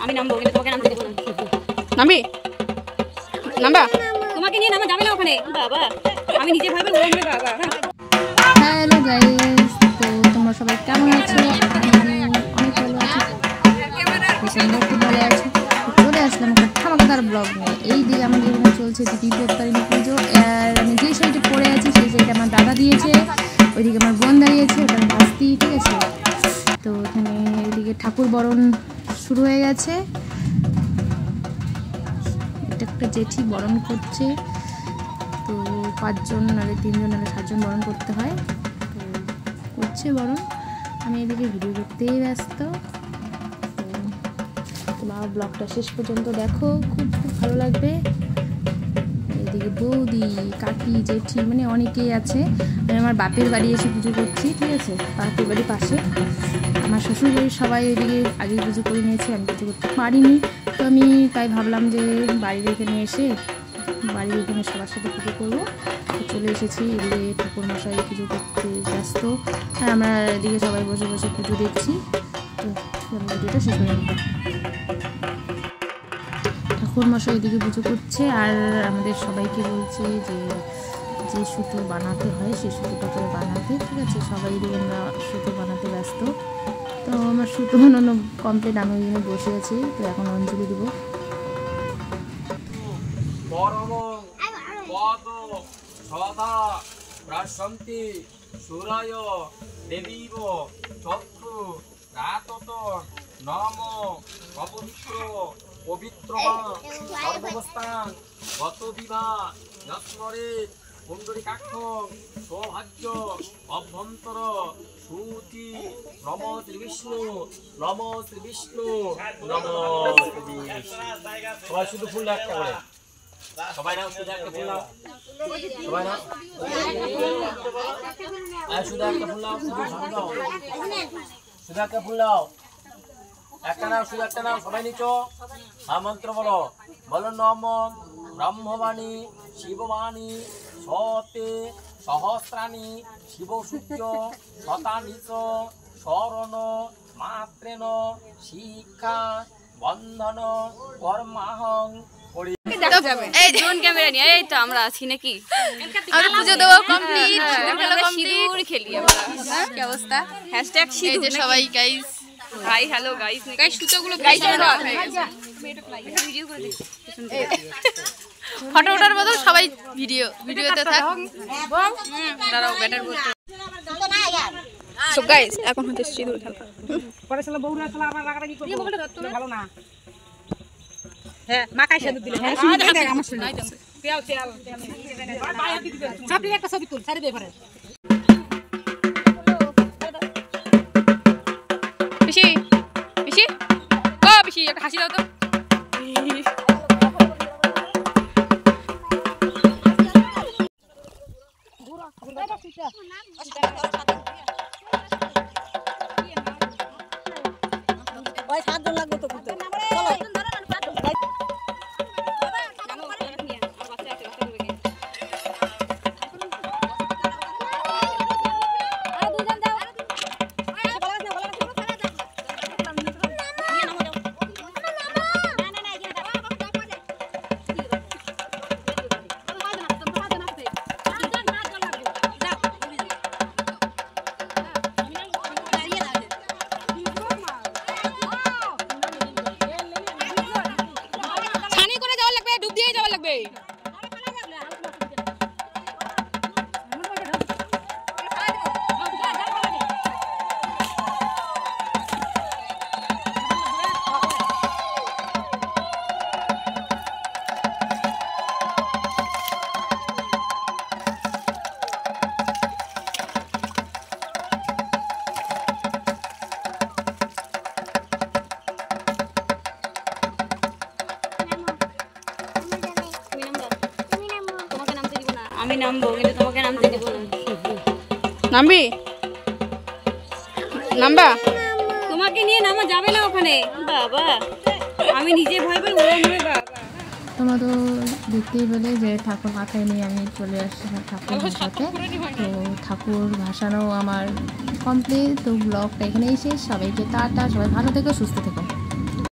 আমি নামবো কিন্তু তোমাকে নামতে দেব না। নামবি? নামবা? তোমাকে নিয়ে নামা যাবে না ওখানে বাবা, আমি নিজে ভয় পেয়ে উড়ে বাবা। হ্যালো গাইস, তো তোমরা সবাই কেমন আছো? অনেক ভালো আছি, খুব ভালো আছি। চলে আসলাম একটা ধামাকাদার ব্লগ নিয়ে। এই দিকে আমাদের এখানে চলছে দ্বিতীয়তারিণী পুজো, আর আমি যে শাড়িটা পরে আছি সেই শাড়িটা আমার দাদা দিয়েছে, ওইদিকে আমার বোন দাঁড়িয়েছে, ওটা আমার ভাস্তি, ঠিক আছে। তো এখানে এইদিকে ঠাকুর বরণ শুরু হয়ে গেছে, এটা একটা জেঠি বরণ করছে। তো 5 জন নাহলে 3 জন নাহলে 7 জন বরণ করতে হয়, তো করছে বরণ। আমি এদিকে ভিডিও করতেই ব্যস্ত। তো ব্লগটা শেষ পর্যন্ত দেখো, খুব খুব ভালো লাগবে। এদিকে বৌদি, কাকি, জেঠি মানে অনেকেই আছে। আমি আমার বাপের বাড়ি এসে পুজো করছি, ঠিক আছে, বাপের বাড়ির পাশে। আমার শ্বশুর বাড়ির সবাই ওইদিকে আগে পুজো করে নিয়েছে, আমি পুজো করতে পারিনি। তো আমি তাই ভাবলাম যে বাড়ির এখানে এসে বাড়ির এখানে সবার সাথে পুজো করবো। চলে এসেছি, এদিকে ঠাকুর মশাই পুজো করতে ব্যস্ত, আর আমরা এদিকে সবাই বসে বসে পুজো দেখছি। তো ভিডিওটা শেষ হয়ে গেল। ঠাকুর মশাই এদিকে পুজো করছে, আর আমাদের সবাইকে বলছে যে যে সুতো বানাতে হয় সেই সুতোটা করে বানাতে, ঠিক আছে। সবাই এদিকে আমরা সুতো বানাতে ব্যস্ত। তো আমার সুতো বানানো কমপ্লিট, আমি ওই জন্য বসে আছি। তো এখন অঞ্জলি দেবো। সদা প্রাসন্তি সুরায় দেবীব চক্ষু রাতত নম অপবিত্র পবিত্র সর্বস্থান গত বিভা যস্মরে পুণ্ডরীকাক্ষ সৌভাগ্য অভ্যন্তর সুচি নম শ্রী বিষ্ণু নম শ্রী বিষ্ণু নম শ্রী বিষ্ণু। সবাই শুধু ফুল একটা করে, সবাই নাও শুধু একটা ফুল নাও, সবাই নাও শুধু একটা ফুল নাও, শুধু একটা ফুল নাও, একটা নাও, শুধু একটা নাও, সবাই নিচো। মন্ত্র বলো, বলো নম ব্রহ্মবাণী শিববাণী সতে সহস্রাণী শিব সূর্য শতানিচ শরণ মাত্রেন শিক্ষা বন্ধন কর্মাহং। এই ড্রোন ক্যামেরা নিয়ে এই তো আমরা আছি নাকি, আমি পুজো দেওয়া কমপ্লিট, সিঁদুর খেলি আমরা। কি অবস্থা? হ্যাশট্যাগ সিঁদুর সবাই guys, hi hello guys, guys সুতোগুলো গাইস ভিডিও করে দিই। ফটো ওঠার বদল সবাই ভিডিওতে থাক। দাঁড়াও ব্যাটার বলতে। সো গাইস এখন হচ্ছে সিঁদুর খেলা। পরে শালা বউরা শালা আমার রাগাটা কি করবে? ভালো না। হ্যাঁ মাখাই সিঁদুর দিলে। হ্যাঁ শুনি দেখ আমার শুনি। তেল তেল বাইরে দিতে দিবে। চাপড়ি একটা ছবি তুল, ছাড়ি দে পারে। পিসি পিসি ও পিসি একটা হাসি দাও তো। ওই 7 জন লাগবে তো করতে। আমি নামবো কিন্তু তোমাকে নামতে দেব না। নামবি? নামবা? তোমাকে নিয়ে নামা যাবে না ওখানে বাবা, আমি নিজে ভয় পেয়ে উড়ে বাবা। তোমরা তো দেখতেই পেলে যে ঠাকুর মাথায় নিয়ে আমি চলে আসছি ঠাকুরের সাথে। তো ঠাকুর ভাসানো আমার কমপ্লিট। তো ব্লগটা এখানেই শেষ। সবাইকে টাটা, সবাই ভালো থেকো, সুস্থ থেকো।